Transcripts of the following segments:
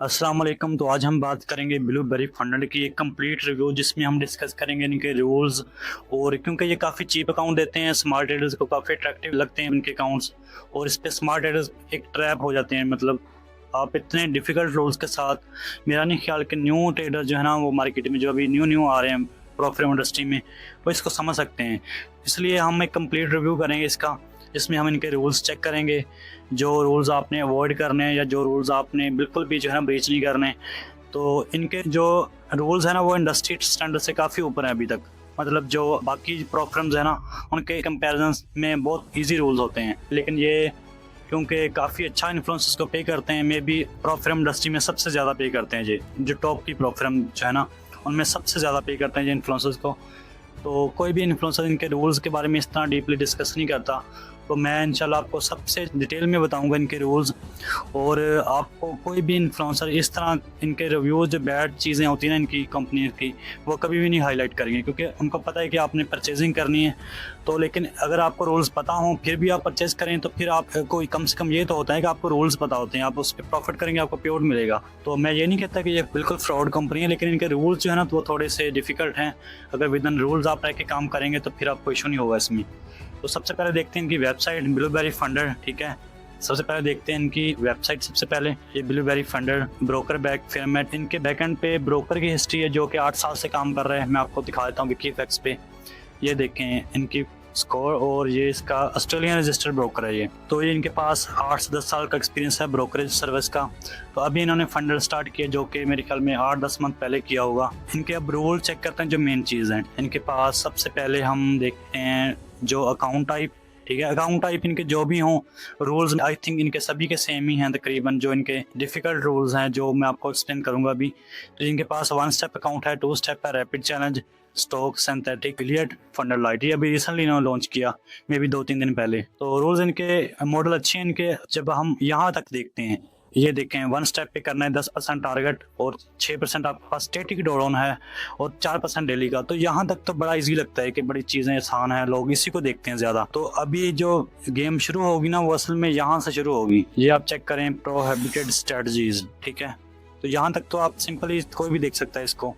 अस्सलाम वालेकुम। तो आज हम बात करेंगे ब्लूबेरी फंड की एक कंप्लीट रिव्यू, जिसमें हम डिस्कस करेंगे इनके रूल्स। और क्योंकि ये काफ़ी चीप अकाउंट देते हैं, स्मार्ट ट्रेडर्स को काफ़ी अट्रैक्टिव लगते हैं इनके अकाउंट्स। और इस पे स्मार्ट ट्रेडर्स एक ट्रैप हो जाते हैं। मतलब आप इतने डिफ़िकल्ट रूल्स के साथ, मेरा नहीं ख्याल कि न्यू ट्रेडर जो है ना, वो मार्केट में जो अभी न्यू आ रहे हैं प्रॉफिट इंडस्ट्री में, वो इसको समझ सकते हैं। इसलिए हम एक कंप्लीट रिव्यू करेंगे इसका, जिसमें हम इनके रूल्स चेक करेंगे, जो रूल्स आपने अवॉइड करने हैं या जो रूल्स आपने बिल्कुल भी जो है ना ब्रीच नहीं करने। तो इनके जो रूल्स हैं ना, वो इंडस्ट्री स्टैंडर्ड से काफ़ी ऊपर है अभी तक। मतलब जो बाकी प्रो फर्म्स है ना, उनके कंपैरिजन में बहुत इजी रूल्स होते हैं। लेकिन ये क्योंकि काफ़ी अच्छा इन्फ्लुएंसर्स को पे करते हैं, may be pro firm industry में सबसे ज़्यादा पे करते हैं ये, जो टॉप की प्रो फर्म जो है ना, उनमें सबसे ज़्यादा पे करते हैं ये इन्फ्लुएंसर्स को। तो कोई भी इन्फ्लुएंसर इनके रूल्स के बारे में इस तरह डीपली डिस्कस नहीं करता। तो मैं इंशाल्लाह आपको सबसे डिटेल में बताऊंगा इनके रूल्स। और आपको कोई भी इन्फ्लुएंसर इस तरह इनके रिव्यूज़, जो बैड चीज़ें होती हैं ना इनकी कंपनी की, वो कभी भी नहीं हाईलाइट करेंगे, क्योंकि उनको पता है कि आपने परचेजिंग करनी है। तो लेकिन अगर आपको रूल्स पता हों फिर भी आप परचेज़ करें, तो फिर आपको कम से कम ये तो होता है कि आपको रूल्स पता होते हैं, आप उस पर प्रॉफिट करेंगे, आपको प्योर मिलेगा। तो मैं ये नहीं कहता कि ये बिल्कुल फ्रॉड कंपनी है, लेकिन इनके रूल्स जो है ना, तो वो थोड़े से डिफ़िकल्ट हैं। अगर विद इन रूल्स आप रह के काम करेंगे तो फिर आपको इशू नहीं होगा इसमें। तो सबसे पहले देखते हैं इनकी वेबसाइट, ब्लूबेरी फंडर। ठीक है, सबसे पहले देखते हैं इनकी वेबसाइट। सबसे पहले ये blueberry funder broker back format, इनके बैकएंड पे ब्रोकर की हिस्ट्री है, जो कि 8 साल से काम कर रहे हैं। मैं आपको दिखा देता हूँ विकीफैक्स पे। ये देखें इनकी स्कोर, और ये इसका ऑस्ट्रेलियन रजिस्टर्ड ब्रोकर है ये। तो ये इनके पास 8 से 10 साल का एक्सपीरियंस है ब्रोकरेज सर्विस का। तो अभी इन्होंने फंडर स्टार्ट किया, जो कि मेरे ख्याल में 8-10 मंथ पहले किया होगा। इनके अब रूल चेक करते हैं, जो मेन चीज़ है इनके पास। सबसे पहले हम देखते हैं जो अकाउंट टाइप। ठीक है, अकाउंट टाइप इनके जो भी हों, रूल्स आई थिंक इनके सभी के सेम ही हैं तकरीबन। जो इनके डिफ़िकल्ट रूल्स हैं, जो मैं आपको एक्सप्लेन करूंगा अभी। तो इनके पास 1 स्टेप अकाउंट है, 2 स्टेप है, rapid challenge, stock, synthetic, affiliate, funder light. ये अभी रिसेंटली इन्होंने लॉन्च किया, मे बी 2-3 दिन पहले। तो रूल्स इनके मॉडल अच्छे हैं इनके। जब हम यहाँ तक देखते हैं, ये देखें 1 स्टेप पे करना है 10% टारगेट, और 6% आपके पास स्टैटिक ड्रॉडाउन है, और 4% डेली का। तो यहाँ तक तो बड़ा इजी लगता है कि बड़ी चीज़ें आसान है, लोग इसी को देखते हैं ज़्यादा। तो अभी जो गेम शुरू होगी ना, वो असल में यहाँ से शुरू होगी। ये आप चेक करें, प्रोहिबिटेड स्ट्रेटजीज। ठीक है, तो यहाँ तक तो आप सिंपली कोई भी देख सकता है इसको।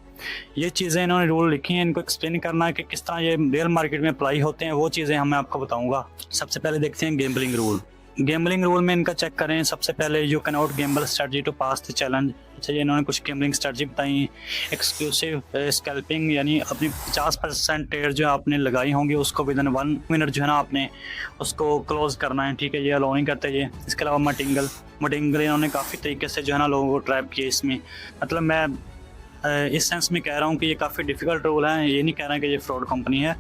ये चीज़ें इन्होंने रूल लिखी हैं, इनको एक्सप्लेन करना है कि किस तरह ये रियल मार्केट में अप्लाई होते हैं, वो चीज़ें मैं आपको बताऊंगा। सबसे पहले देखते हैं गैम्बलिंग रूल। गैम्बलिंग रूल में इनका चेक करें। सबसे पहले you can not gamble strategy to pass the challenge. अच्छा, ये इन्होंने कुछ गैम्बलिंग स्ट्रेटजी बताई। एक्सक्लूसिव स्कैल्पिंग, यानी अपनी 50% ट्रेड जो आपने लगाई होंगी, उसको विद इन 1 मिनट जो है ना आपने उसको क्लोज करना है। ठीक है, ये अलाउ नहीं करते ये। इसके अलावा मटिंगल इन्होंने काफ़ी तरीके से जो है ना लोगों को ट्रैप किया इसमें। मतलब मैं इस सेंस में कह रहा हूँ कि ये काफ़ी डिफ़िकल्ट रूल है, ये नहीं कह रहा कि ये फ्रॉड कंपनी है।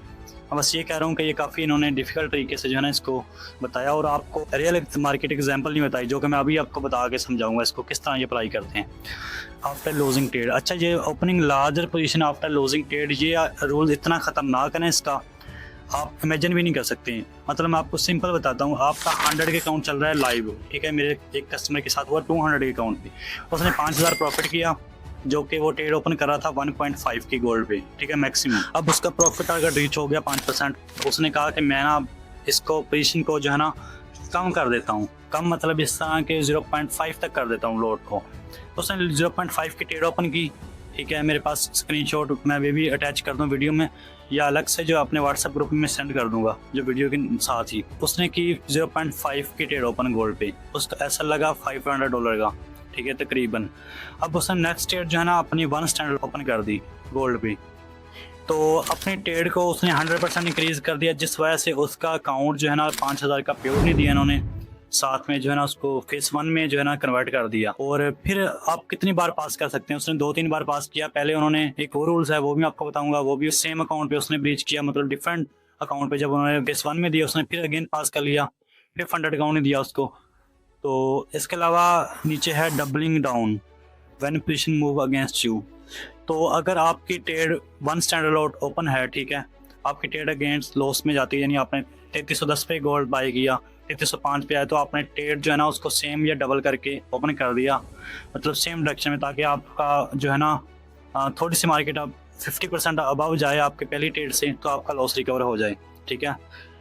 बस ये कह रहा हूँ कि ये काफ़ी इन्होंने डिफ़िकल्ट तरीके से जो है ना इसको बताया, और आपको रियल मार्केट एग्जांपल नहीं बताई, जो कि मैं अभी आपको बता के समझाऊंगा इसको किस तरह ये अप्लाई करते हैं। आफ्टर लूजिंग ट्रेड, अच्छा ये opening larger position after losing trade, ये रूल इतना ख़तरनाक है ना इसका, आप इमेजिन भी नहीं कर सकते हैं। मतलब मैं आपको सिंपल बताता हूँ, आपका 100 के अकाउंट चल रहा है लाइव। ठीक है, मेरे एक कस्टमर के साथ हुआ 200 के अकाउंट पे, उसने 5000 प्रॉफिट किया, जो कि वो ट्रेड ओपन कर रहा था 1.5 की गोल्ड पे। ठीक है, मैक्सिमम। अब उसका प्रॉफिट टारगेट रीच हो गया 5%। तो उसने कहा कि मैं ना इसको पोजीशन को जो है ना कम कर देता हूँ। कम मतलब इस तरह के 0.5 तक कर देता हूँ लोड को। तो उसने 0.5 की ट्रेड ओपन की। ठीक है, मेरे पास स्क्रीनशॉट मैं भी अटैच कर दूँ वीडियो में, या अलग से जो अपने व्हाट्सएप ग्रुप में सेंड कर दूंगा जो वीडियो के साथ ही। उसने की 0.5 की ट्रेड ओपन गोल्ड पे, उसका ऐसा लगा $500 का। ठीक है, तकरीबन। अब उसने नेक्स्ट ट्रेड जो है ना अपनी 1 स्टैंडर्ड ओपन कर दी गोल्ड पे। तो अपनी ट्रेड को उसने 100% इंक्रीज कर दिया, जिस वजह से उसका अकाउंट जो है ना 5000 का प्योर नहीं दिया इन्होंने, साथ में जो है ना उसको फेस 1 में जो है ना कन्वर्ट कर दिया। और फिर आप कितनी बार पास कर सकते हैं, उसने 2-3 बार पास किया। पहले उन्होंने एक और रूल्स है, वो भी आपको बताऊंगा, वो भी सेम अकाउंट पे उसने ब्रीच किया, मतलब डिफरेंट अकाउंट पे। जब उन्होंने फेस 1 में दिया, उसने फिर अगेन पास कर लिया, फिर फंडेड अकाउंट नहीं दिया उसको। तो इसके अलावा नीचे है doubling down when position move against you. तो अगर आपकी ट्रेड 1 स्टैंडर्ड लॉट ओपन है, ठीक है, आपकी ट्रेड अगेंस्ट लॉस में जाती है, यानी आपने 3310 पे गोल्ड बाई किया, 3305 पे आया, तो आपने ट्रेड जो है ना उसको सेम या डबल करके ओपन कर दिया, मतलब सेम डायरेक्शन में, ताकि आपका जो है ना थोड़ी सी मार्केट अब 50% अबव जाए आपके पहली ट्रेड से, तो आपका लॉस रिकवर हो जाए। ठीक है,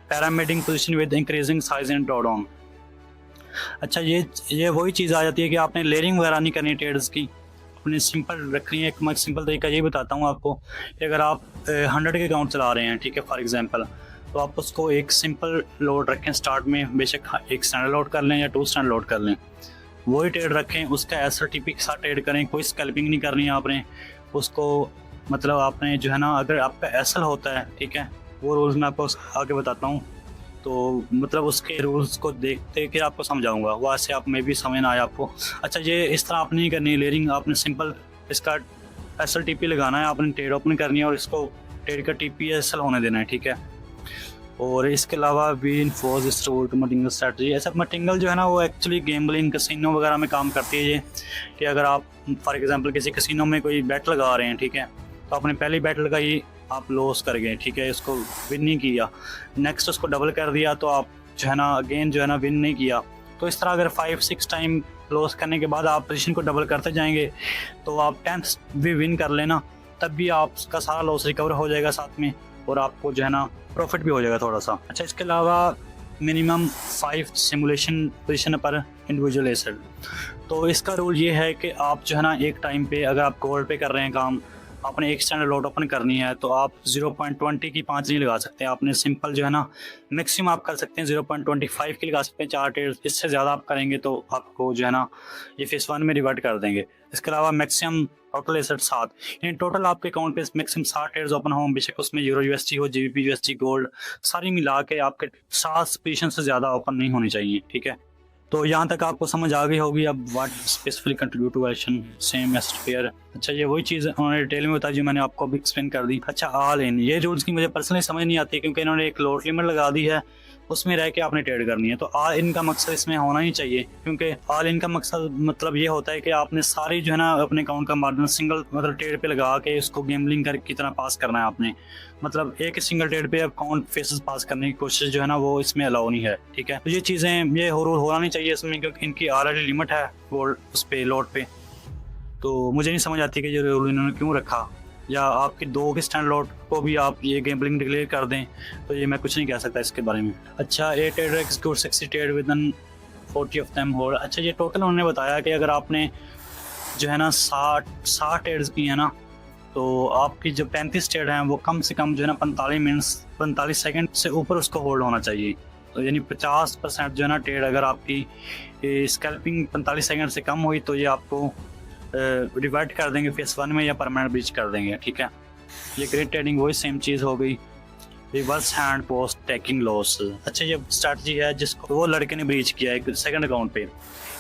pyramiding position with increasing size and drawdown. अच्छा, ये वही चीज़ आ जाती है कि आपने लेयरिंग वगैरह नहीं करनी ट्रेड्स की, अपने सिंपल रखनी है। एक मैं सिंपल तरीका ये बताता हूँ आपको कि अगर आप 100 के अकाउंट चला रहे हैं, ठीक है, फॉर एग्जांपल, तो आप उसको एक सिंपल लोड रखें स्टार्ट में, बेशक एक स्टैंडर्ड लोड कर लें या 2 स्टैंडर्ड लोड कर लें, वही ट्रेड रखें, उसका एसआरटीपी के साथ ट्रेड करें, कोई स्कैल्पिंग नहीं करनी है आपने उसको। मतलब आपने जो है ना, अगर आपका एसएल होता है, ठीक है, वो रूल्स मैं आपको आगे बताता हूँ, तो मतलब उसके रूल्स को देखते कि आपको समझाऊंगा, वहाँ से आप में भी समझ ना आए आपको। अच्छा, ये इस तरह आपने नहीं करनी है लेयरिंग, आपने सिंपल इसका एसएल लगाना है, आपने ट्रेड ओपन करनी है और इसको ट्रेड का टीपी एसएल होने देना है, ठीक है। और इसके अलावा वी इन्फोर्स स्टोर मटिंगल स्ट्रेटजी। ऐसा मटिंगल जो है ना, वो एक्चुअली गेम्बलिंग कसिनो वगैरह में काम करती है ये, कि अगर आप फॉर एग्जांपल किसी कसिनो में कोई बेट लगा रहे हैं, ठीक है, तो आपने पहली बेट लगाई, आप लॉस कर गए, ठीक है, इसको विन नहीं किया, नेक्स्ट उसको डबल कर दिया, तो आप जो है ना अगेन जो है ना विन नहीं किया। तो इस तरह अगर 5-6 टाइम लॉस करने के बाद आप पोजीशन को डबल करते जाएंगे, तो आप 10th भी विन कर लेना, तब भी आपका सारा लॉस रिकवर हो जाएगा साथ में, और आपको जो है ना प्रॉफिट भी हो जाएगा थोड़ा सा। अच्छा, इसके अलावा मिनिमम 5 सिमुलेशन पोजीशन पर इंडिविजुअल एसेट। तो इसका रूल ये है कि आप जो है ना एक टाइम पे, अगर आप गोल्ड पे कर रहे हैं काम, आपने एक स्टैंडर्ड लॉट ओपन करनी है, तो आप 0.20 की 5 नहीं लगा सकते, आपने सिंपल जो है ना मैक्सिमम आप कर सकते हैं 0.25 की लगा सकते हैं 4 ट्रेड। इससे ज़्यादा आप करेंगे तो आपको जो है ना ये फेस 1 में रिवर्ट कर देंगे। इसके अलावा मैक्सिमम टोटल एसेट 7, यानी टोटल आपके अकाउंट पे मैक्सिमम 7 ट्रेड्स ओपन हों, बेशक उसमें यूरो यूएसडी हो, जीबीपी यूएसडी, गोल्ड, सारी मिला के आपके 7 पोजीशन से ज़्यादा ओपन नहीं होनी चाहिए, ठीक है। तो यहाँ तक आपको समझ आ गई होगी अब what specifically contribute to valuation same asset pair. अच्छा, ये वही चीज़ उन्होंने डिटेल में बताई जो मैंने आपको अभी एक्सप्लेन कर दी। अच्छा, ऑल इन, ये रूल्स की मुझे पर्सनली समझ नहीं आती, क्योंकि इन्होंने एक लॉट लिमिट लगा दी है, उसमें रह के आपने ट्रेड करनी है। तो ऑल इन का मकसद इसमें होना ही चाहिए, क्योंकि ऑल इन का मकसद मतलब ये होता है कि आपने सारी जो है ना अपने अकाउंट का मार्जिन सिंगल मतलब ट्रेड पे लगा के इसको गेमलिंग कर की तरह पास करना है आपने। मतलब एक ही सिंगल ट्रेड पे अकाउंट फेसेस पास करने की कोशिश जो है ना वो इसमें अलाउ नहीं है, ठीक है। तो ये चीज़ें ये रूल होना नहीं चाहिए इसमें, क्योंकि इनकी ऑलरेडी लिमिट है गोल्ड उस पर लॉट पे। तो मुझे नहीं समझ आती कि ये रूल इन्होंने क्यों रखा, या आपके 2 के स्टैंड लॉट को भी आप ये गेम्बलिंग डिक्लेयर कर दें, तो ये मैं कुछ नहीं कह सकता इसके बारे में। अच्छा, 8 trader execute 60 trade with in 40 of them hold. अच्छा, ये टोटल उन्होंने बताया कि अगर आपने जो है ना 60 ट्रेड्स की है ना, तो आपकी जो 35 ट्रेड हैं वो कम से कम जो है ना 45 सेकंड से ऊपर उसको होल्ड होना चाहिए। तो यानी 50% जो है ना ट्रेड अगर आपकी स्कैल्पिंग 45 सेकंड से कम हुई, तो ये आपको रिवर्ट कर देंगे फेस 1 में या परमानेंट ब्रीच कर देंगे, ठीक है। ये ग्रेड ट्रेडिंग वही सेम चीज़ हो गई, reverse hand post taking loss. अच्छा, ये स्ट्रैटेजी है जिसको वो लड़के ने ब्रीच किया एक सेकंड अकाउंट पे।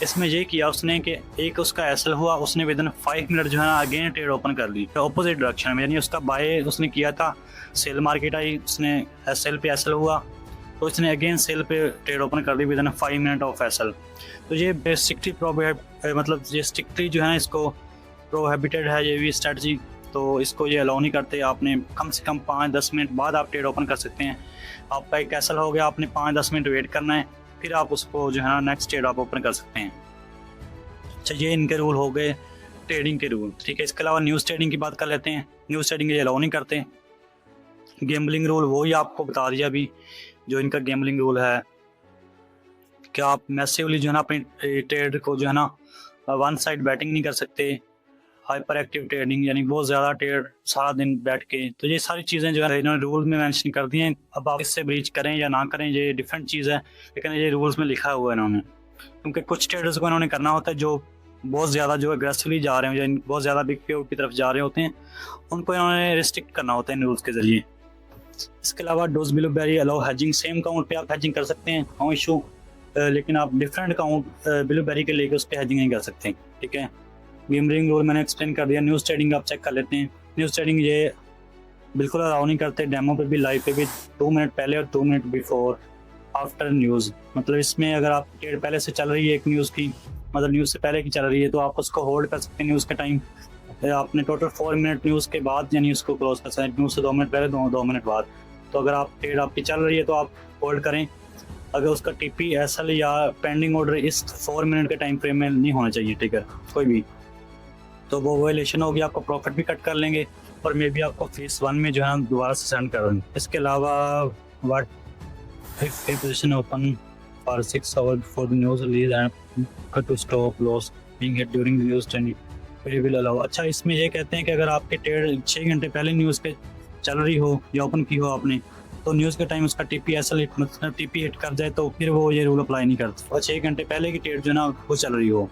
इसमें ये किया उसने कि एक उसका एसएल हुआ, उसने विद इन 5 मिनट जो है ना अगेन ट्रेड ओपन कर ली ऑपोजिट डायरेक्शन में, यानी उसका बाय उसने किया था, सेल मार्केट आई, उसने एसएल पे एसएल हुआ, तो इसने अगेन सेल पे ट्रेड ओपन कर दी within 5 minute of SL. तो ये स्ट्रिक्टली मतलब ये स्ट्रिक्टली जो है ना इसको प्रोहिबिटेड है ये भी स्ट्रेटजी, तो इसको ये अलाउ नहीं करते। आपने कम से कम 5-10 मिनट बाद आप ट्रेड ओपन कर सकते हैं। आपका एक एसएल हो गया, आपने 5-10 मिनट वेट करना है, फिर आप उसको जो है ना नेक्स्ट ट्रेड आप ओपन कर सकते हैं। अच्छा, ये इनके रूल हो गए ट्रेडिंग के रूल, ठीक है। इसके अलावा न्यूज़ ट्रेडिंग की बात कर लेते हैं। न्यूज़ ट्रेडिंग ये अलाउ नहीं करते। गेम्बलिंग रूल वही आपको बता दिया अभी, जो इनका गेम्बलिंग रूल है कि आप मैसिवली जो है ना अपनी ट्रेड को जो है ना वन साइड बैटिंग नहीं कर सकते, हाइपर एक्टिव ट्रेडिंग यानी बहुत ज़्यादा ट्रेड सारा दिन बैठ के। तो ये सारी चीज़ें जो है इन्होंने रूल में मेंशन कर दी हैं। अब आप इससे ब्रीच करें या ना करें ये डिफरेंट चीज़ है, लेकिन ये रूल्स में लिखा हुआ है इन्होंने, क्योंकि कुछ ट्रेडर्स को इन्होंने करना होता है जो बहुत ज़्यादा जो एग्रेसिवली जा रहे हैं, जो बहुत ज़्यादा बिग पेआउट की तरफ जा रहे होते हैं, उनको इन्होंने रिस्ट्रिक्ट करना होता है इन रूल्स के ज़रिए। इसके अलावा डोज बिलो बैरी अलाउ हैजिंग, सेम अकाउंट पे आप हैजिंग कर सकते हैं, नो इशू, लेकिन आप डिफरेंट अकाउंट बिलो बैरी के लेके उस पर हैजिंग नहीं कर सकते, ठीक है। गेमलिंग रूल मैंने एक्सप्लेन कर दिया। न्यूज़ ट्रेडिंग आप चेक कर लेते हैं। न्यूज़ ट्रेडिंग ये बिल्कुल अलाउ नहीं करते, डेमो पे भी लाइव पे भी 2 मिनट पहले और 2 मिनट बिफोर आफ्टर न्यूज़। मतलब इसमें अगर आप ट्रेड पहले से चल रही है एक न्यूज़ की, मतलब न्यूज़ से पहले की चल रही है, तो आप उसको होल्ड कर सकते हैं न्यूज़ के टाइम। आपने टोटल 4 मिनट न्यूज़ के बाद यानी उसको क्लोज कर सकते हैं, न्यूज़ से 2 मिनट पहले 2 मिनट बाद। तो अगर आप ट्रेड आपकी चल रही है तो आप होल्ड करें। अगर उसका टीपी एसएल या पेंडिंग ऑर्डर इस 4 मिनट के टाइम फ्रेम में नहीं होना चाहिए, ठीक है, कोई भी, तो वो वायलेशन होगी, आपको प्रॉफिट भी कट कर लेंगे और मे भी आपको फेस 1 में जो है दोबारा से सेंड कर देंगे। इसके अलावा what if position open for 6 hours before the news release and cut to stop loss being hit during the news trend will allow। अच्छा, इसमें ये कहते हैं कि अगर आपके ट्रेड 6 घंटे पहले न्यूज़ पे चल रही हो या ओपन की हो आपने, तो न्यूज़ के टाइम उसका टीपी ऐसा मतलब टीपी हिट कर जाए तो फिर वो ये रूल अप्लाई नहीं करता। और 6 घंटे पहले की ट्रेड जो ना वो चल रही हो,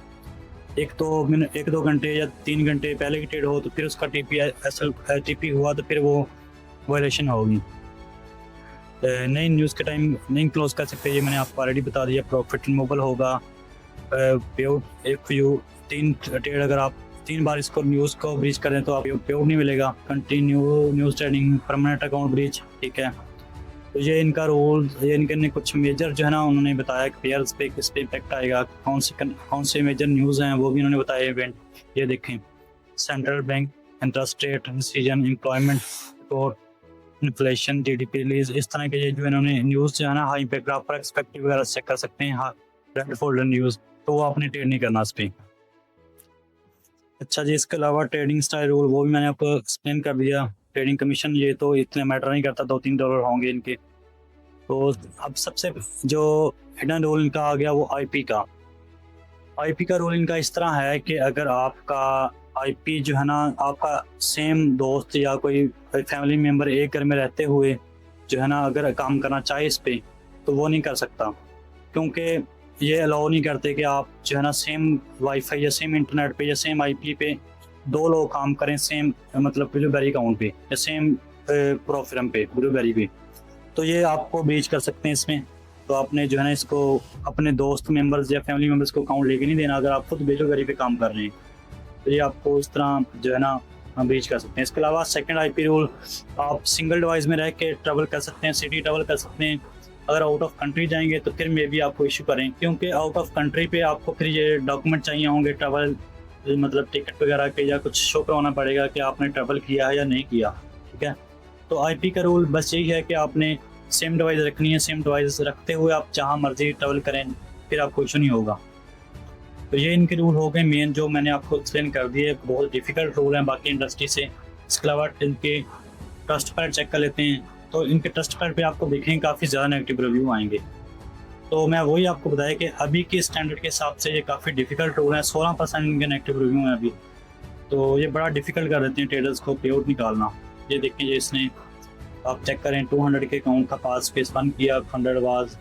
एक दो घंटे या 3 घंटे पहले की ट्रेड हो तो फिर उसका टीपी हुआ तो फिर वो वायलेशन होगी। नई न्यूज़ के टाइम नहीं क्लोज कर सकते, ये मैंने आपको ऑलरेडी बता दिया। प्रॉफिट रिमूवल होगा। पेआउट एक यू 3 ट्रेड अगर आप 3 बार इसको न्यूज़ को ब्रीच करें तो आप पेआउट नहीं मिलेगा। Continue news trading, permanent account breach, ठीक है। तो ये इनका रूल, ये इनके कुछ मेजर जो है ना उन्होंने बताया कि पेयर्स पे किस पे इम्पैक्ट आएगा, कौन से मेजर न्यूज़ हैं वो भी उन्होंने बताया इवेंट। ये देखें, central bank interest rate decision, employment report, inflation, GDP release, इस तरह के ये जो इन्होंने न्यूज़ जो है ना हाई इम्पैक्ट आप एक्सपेक्टिव वगैरह चेक कर सकते हैं। हाँ, रेड फोल्डर न्यूज़, तो वो आपने ट्रेड नहीं करना इस पर। अच्छा जी, इसके अलावा ट्रेडिंग स्टाइल रूल वो भी मैंने आपको एक्सप्लेन कर दिया। ट्रेडिंग कमीशन ये तो इतने मैटर नहीं करता, $2-3 होंगे इनके। तो अब सबसे जो हिडन रूल इनका आ गया वो आईपी का। आईपी का रूल इनका इस तरह है कि अगर आपका आईपी जो है ना, आपका सेम दोस्त या कोई फैमिली मेम्बर एक घर में रहते हुए जो है ना अगर काम करना चाहे इस पे, तो वो नहीं कर सकता, क्योंकि ये अलाउ नहीं करते कि आप जो है ना सेम वाईफाई या सेम इंटरनेट पे या सेम आईपी पे 2 लोग काम करें सेम, मतलब ब्लूबेरी अकाउंट पे या सेम प्रोफाइल पे ब्लूबेरी पे। तो ये आपको ब्रीच कर सकते हैं इसमें। तो आपने जो है ना इसको अपने दोस्त मेंबर्स या फैमिली मेंबर्स को अकाउंट लेके नहीं देना अगर आप खुद ब्लूबेरी पे काम कर रहे हैं। तो ये आपको इस तरह जो है ना ब्रीच कर सकते हैं। इसके अलावा सेकंड आईपी रूल, आप सिंगल डिवाइस में रह के ट्रैवल कर सकते हैं, सिटी ट्रैवल कर सकते हैं। अगर आउट ऑफ कंट्री जाएंगे तो फिर मे भी आपको इशू करें, क्योंकि आउट ऑफ कंट्री पे आपको फिर ये डॉक्यूमेंट चाहिए होंगे ट्रैवल, मतलब टिकट वगैरह के, या कुछ शो करवाना पड़ेगा कि आपने ट्रैवल किया है या नहीं किया, ठीक है। तो आईपी का रूल बस यही है कि आपने सेम डिवाइस रखनी है, सेम डिवाइस रखते हुए आप जहाँ मर्जी ट्रैवल करें, फिर आपको इशू नहीं होगा। तो ये इनके रूल हो गए मेन, जो मैंने आपको एक्सप्लेन कर दिए। बहुत डिफिकल्ट रूल हैं बाकी इंडस्ट्री से। इसके अलावा इनके ट्रस्ट पैड चेक कर लेते हैं, तो इनके ट्रस्ट पैड पे आपको देखेंगे काफ़ी ज़्यादा नेगेटिव रिव्यू आएंगे। तो मैं वही आपको बताया कि अभी के स्टैंडर्ड के हिसाब से ये काफ़ी डिफिकल्ट रूल है। 16% इनके नेगेटिव रिव्यू हैं अभी, तो ये बड़ा डिफिकल्ट कर देते हैं ट्रेडर्स को पे आउट निकालना। ये देखें, ये इसने आप चेक करें 200 के अकाउंट का पास फेस वन किया, 100 was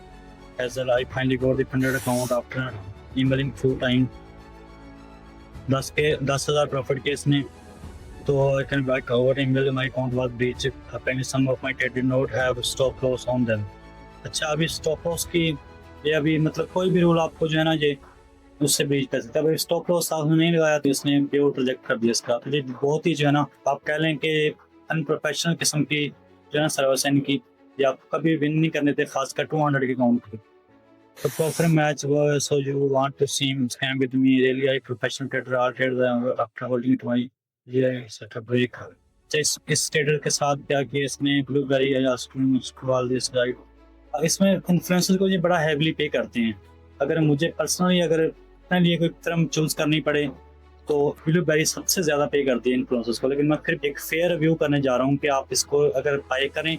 as I finally got the 100 account after emailing few time. 10,000 profit के इसने। तो I can back over email my account was breached apparently some of my trade did not have stop loss on them। अच्छा, अभी stop loss की ये अभी मतलब कोई भी रूल आपको जो है ना ये उससे ब्रीच कर सकता है। अभी स्टॉप लॉस आपने नहीं लगाया तो इसने पे आउट रिजेक्ट कर दिया इसका। तो ये बहुत ही जो है ना आप कह लें कि अनप्रोफेशनल किस्म की जो है ना सर्विस है इनकी, ये आपको कभी विन नहीं करने थे, खासकर 200 के अकाउंट पे। तो proper match so you want to see scam with me really I professional trader or trader after holding it my ये सेटअप ब्रेक। इस ट्रेडर के साथ क्या किया इसने, ब्लूबेरी या दिस गाइड। इसमें इन्फ्लुएंसर को ये बड़ा हैवीली पे करते हैं। अगर मुझे पर्सनली अगर अपने लिए कोई फर्म चूज करनी पड़े तो ब्लूबेरी सबसे ज़्यादा पे करती है इन्फ्लुएंसर्स को। लेकिन मैं फिर एक फेयर रिव्यू करने जा रहा हूँ कि आप इसको अगर बाय करें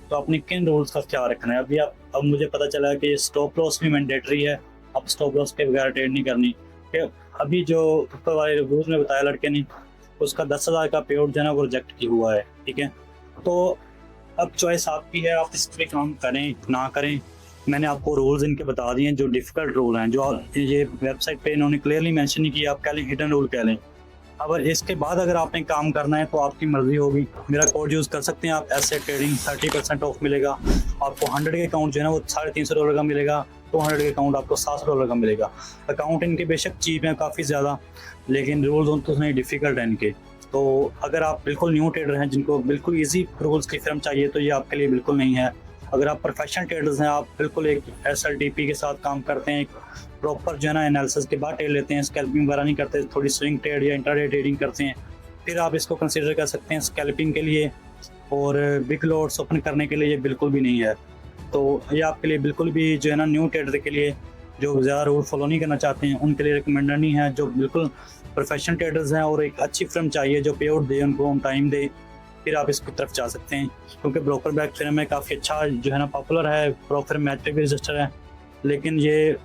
तो आपने किन रूल्स का ख्याल रखना है। अब मुझे पता चला कि स्टॉप लॉस भी मैंडेटरी है, आप स्टॉप लॉस के बगैर ट्रेड नहीं करनी। अभी जो ऊपर वाले रिव्यूज़ में बताया लड़के ने, उसका 10,000 का पे आउट जो है ना वो रिजेक्ट किया हुआ है, ठीक है। तो अब चॉइस आपकी है, आप इस पर काम करें ना करें। मैंने आपको रूल्स इनके बता दिए हैं जो डिफ़िकल्ट रूल हैं, जो ये वेबसाइट पे इन्होंने क्लियरली मेंशन नहीं किया। आप कह लें हिडन रूल कह लें। अब इसके बाद अगर आपने काम करना है तो आपकी मर्जी होगी। मेरा कोड यूज़ कर सकते हैं आप, ऐसे ट्रेडिंग 30% ऑफ मिलेगा आपको। 100 के अकाउंट जो है ना वो $350 का मिलेगा, 200 के अकाउंट आपको $700 का मिलेगा। अकाउंट इनके बेशक चीप हैं काफ़ी ज़्यादा, लेकिन रूल्स तो नहीं डिफ़िकल्ट हैं इनके। तो अगर आप बिल्कुल न्यू ट्रेडर हैं जिनको बिल्कुल ईजी रूल्स की फर्म चाहिए तो ये आपके लिए बिल्कुल नहीं है। अगर आप प्रोफेशनल ट्रेडर्स हैं, आप बिल्कुल एक SLTP के साथ काम करते हैं, प्रॉपर जो है ना एनालिसिस के बाद ट्रेड लेते हैं, स्कैल्पिंग वगैरह नहीं करते, थोड़ी स्विंग ट्रेड या इंट्राडे ट्रेडिंग करते हैं, फिर आप इसको कंसीडर कर सकते हैं स्कैल्पिंग के लिए। और बिग लॉट्स ओपन करने के लिए ये बिल्कुल भी नहीं है। तो ये आपके लिए बिल्कुल भी जो है ना न्यू ट्रेडर के लिए जो ज़्यादा रूल फॉलो नहीं करना चाहते हैं उनके लिए रिकमेंडेड नहीं है। जो बिल्कुल प्रोफेशनल ट्रेडर्स हैं और एक अच्छी फर्म चाहिए जो पे आउट दे, उनको ऑन टाइम दे, फिर आप इसकी तरफ जा सकते हैं। क्योंकि ब्रोकर बैक फर्म में काफ़ी अच्छा जो है ना पॉपुलर है, प्रो फर्म मैट्रिक भी रजिस्टर है, लेकिन ये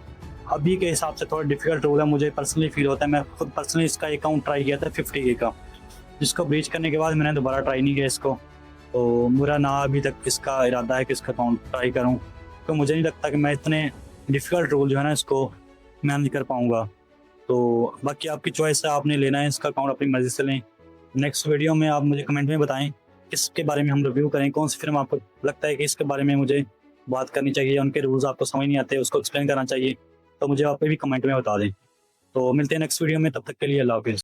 अभी के हिसाब से थोड़ा डिफिकल्ट रूल है, मुझे पर्सनली फील होता है। मैं खुद पर्सनली इसका अकाउंट ट्राई किया था 50K का, जिसको ब्रीच करने के बाद मैंने दोबारा ट्राई नहीं किया इसको। तो मेरा ना अभी तक इसका इरादा है कि इसका अकाउंट ट्राई करूं, तो मुझे नहीं लगता कि मैं इतने डिफ़िकल्ट रूल जो है ना इसको मैनेज कर पाऊंगा। तो बाकी आपकी चॉइस है, आपने लेना है इसका अकाउंट अपनी मर्ज़ी से लें। नेक्स्ट वीडियो में आप मुझे कमेंट में बताएं किसके बारे में हम रिव्यू करें, कौन सी फिल्म आपको लगता है कि इसके बारे में मुझे बात करनी चाहिए, उनके रूल्स आपको समझ नहीं आते उसको एक्सप्लेन करना चाहिए, तो मुझे आप भी कमेंट में बता दें। तो मिलते हैं नेक्स्ट वीडियो में, तब तक के लिए अल्लाह हाफ़िज़।